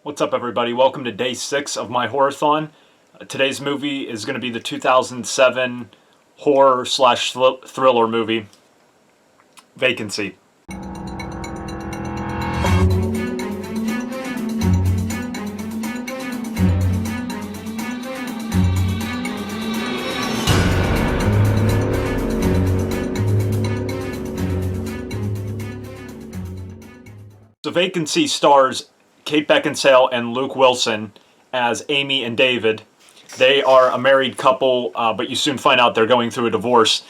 What's up, everybody? Welcome to day 6 of my horror-thon. Today's movie is going to be the 2007 horror/thriller movie, Vacancy. So Vacancy stars Kate Beckinsale and Luke Wilson as Amy and David. They are a married couple, but you soon find out they're going through a divorce.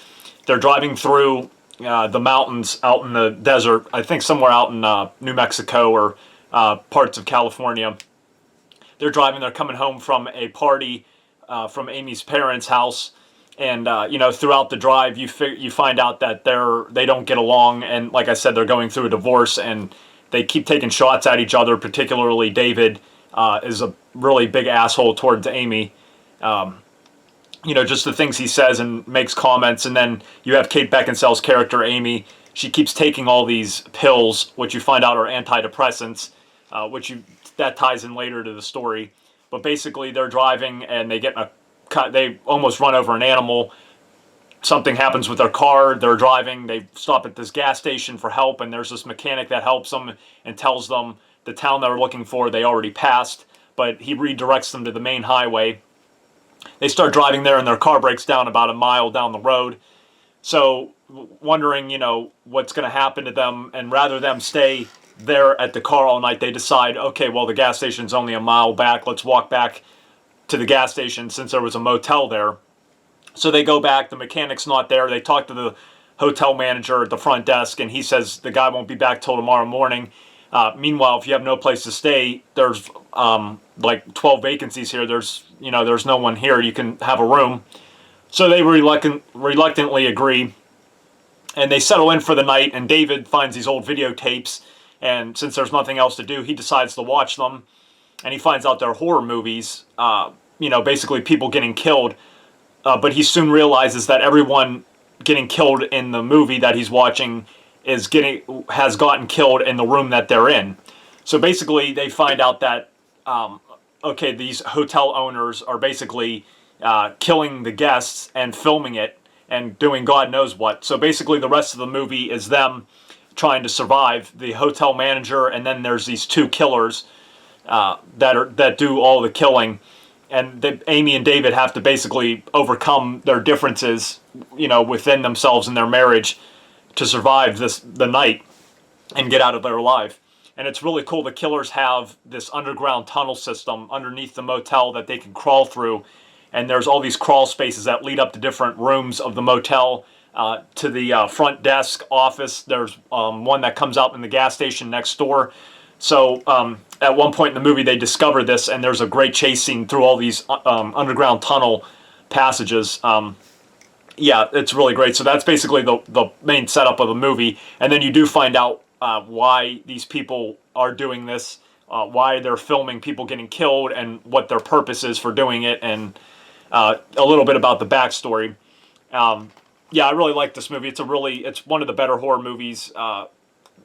They're driving through the mountains out in the desert, I think somewhere out in New Mexico or parts of California. They're coming home from a party from Amy's parents' house. And throughout the drive, you find out that they don't get along, and like I said, they're going through a divorce, and they keep taking shots at each other. Particularly, David is a really big asshole towards Amy. Just the things he says and makes comments. And then you have Kate Beckinsale's character, Amy. She keeps taking all these pills, which you find out are antidepressants, that ties in later to the story. But basically, they're driving and they almost run over an animal. Something happens with their car. They're driving. They stop at this gas station for help, and there's this mechanic that helps them and tells them the town they're looking for they already passed, but he redirects them to the main highway. They start driving there, and their car breaks down about a mile down the road. So, wondering, what's going to happen to them, and rather them stay there at the car all night, they decide, okay, well, the gas station's only a mile back. Let's walk back to the gas station since there was a motel there. So they go back, the mechanic's not there. They talk to the hotel manager at the front desk, and he says the guy won't be back till tomorrow morning. Meanwhile, if you have no place to stay, there's like 12 vacancies here. There's no one here. You can have a room. So they reluctantly agree, and they settle in for the night, and David finds these old videotapes, and since there's nothing else to do, he decides to watch them, and he finds out they're horror movies, basically people getting killed. But he soon realizes that everyone getting killed in the movie that he's watching has gotten killed in the room that they're in. So basically, they find out that these hotel owners are basically killing the guests and filming it and doing God knows what. So basically, the rest of the movie is them trying to survive. The hotel manager, and then there's these two killers that do all the killing. And Amy and David have to basically overcome their differences, within themselves and their marriage to survive the night and get out of there alive. And it's really cool. The killers have this underground tunnel system underneath the motel that they can crawl through. And there's all these crawl spaces that lead up to different rooms of the motel, to the front desk office. There's one that comes out in the gas station next door. So at one point in the movie, they discover this, and there's a great chase scene through all these underground tunnel passages. It's really great. So that's basically the main setup of the movie. And then you do find out why these people are doing this, why they're filming people getting killed, and what their purpose is for doing it, and a little bit about the backstory. I really like this movie. It's one of the better horror movies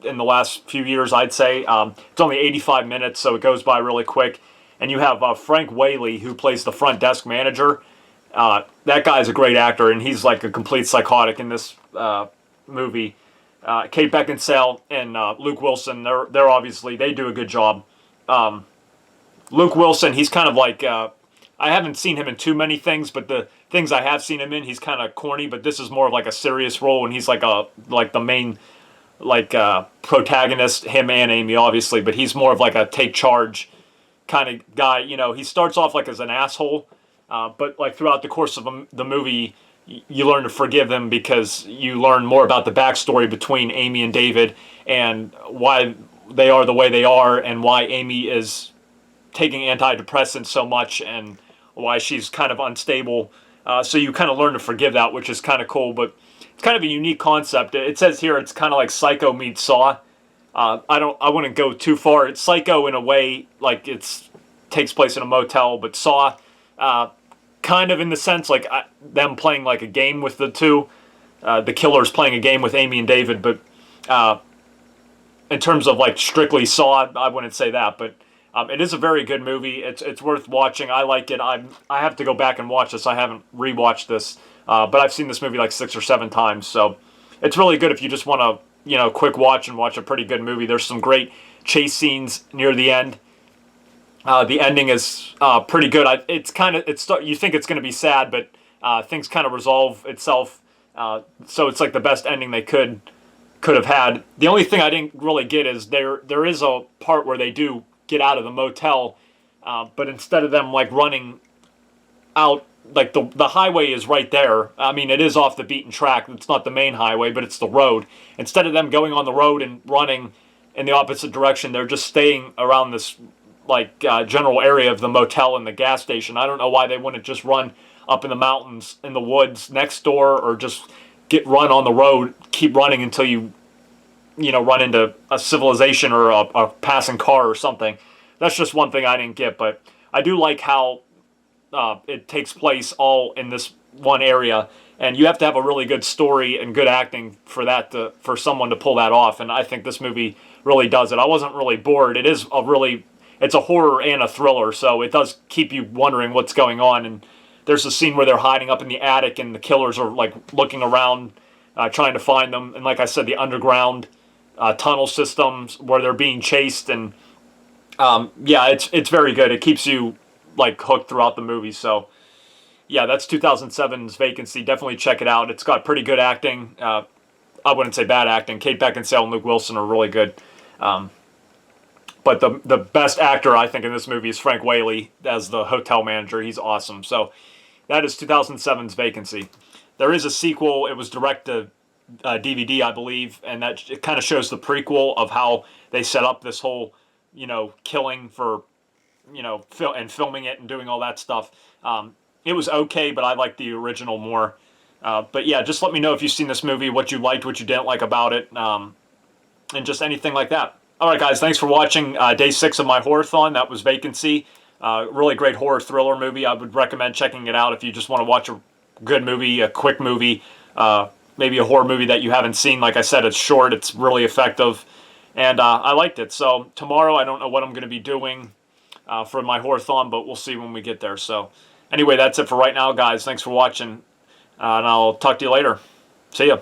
in the last few years, I'd say. It's only 85 minutes, so it goes by really quick. And you have Frank Whaley, who plays the front desk manager. That guy's a great actor, and he's like a complete psychotic in this movie. Kate Beckinsale and Luke Wilson, they're obviously, they do a good job. Luke Wilson, he's kind of like, I haven't seen him in too many things, but the things I have seen him in, he's kind of corny, but this is more of like a serious role, and he's like the main protagonist, him and Amy, obviously, but he's more of like a take charge kind of guy. He starts off like as an asshole, but like throughout the course of the movie, you learn to forgive him because you learn more about the backstory between Amy and David and why they are the way they are, and why Amy is taking antidepressants so much, and why she's kind of unstable. So you kind of learn to forgive that, which is kind of cool, but it's kind of a unique concept. It says here it's kind of like Psycho meets Saw. I wouldn't go too far. It's Psycho in a way, like takes place in a motel, but Saw, kind of in the sense like them playing like a game with the two, the killers playing a game with Amy and David. But in terms of like strictly Saw, I wouldn't say that. But It is a very good movie. It's worth watching. I like it. I have to go back and watch this. I haven't rewatched this, but I've seen this movie like 6 or 7 times. So it's really good if you just want to quick watch and watch a pretty good movie. There's some great chase scenes near the end. The ending is pretty good. It's kind of you think it's going to be sad, but things kind of resolve itself. So it's like the best ending they could have had. The only thing I didn't really get is there is a part where they do get out of the motel, but instead of them like running out, like the highway is right there. I mean, it is off the beaten track. It's not the main highway, but it's the road. Instead of them going on the road and running in the opposite direction, they're just staying around this like general area of the motel and the gas station. I don't know why they wouldn't just run up in the mountains in the woods next door, or just run on the road, keep running until you run into a civilization or a passing car or something. That's just one thing I didn't get, but I do like how it takes place all in this one area, and you have to have a really good story and good acting for someone to pull that off. And I think this movie really does it. I wasn't really bored. It's a horror and a thriller, so it does keep you wondering what's going on. And there's a scene where they're hiding up in the attic, and the killers are like looking around, trying to find them. And like I said, the underground tunnel systems where they're being chased, and yeah, it's very good. It keeps you like hooked throughout the movie. So yeah, that's 2007's Vacancy. Definitely check it out. It's got pretty good acting. I wouldn't say bad acting. Kate Beckinsale and Luke Wilson are really good. But the best actor, I think, in this movie is Frank Whaley as the hotel manager. He's awesome. So that is 2007's Vacancy. There is a sequel. It was direct to DVD, I believe, and that it kind of shows the prequel of how they set up this whole, killing for, and filming it and doing all that stuff. It was okay, but I liked the original more. But yeah, just let me know if you've seen this movie, what you liked, what you didn't like about it, and just anything like that. All right, guys, thanks for watching day 6 of my horror-thon. That was Vacancy. Really great horror thriller movie. I would recommend checking it out if you just want to watch a good movie, a quick movie, maybe a horror movie that you haven't seen. Like I said, it's short. It's really effective, and I liked it. So tomorrow, I don't know what I'm going to be doing for my horror-thon, but we'll see when we get there. So anyway, that's it for right now, guys. Thanks for watching, and I'll talk to you later. See ya.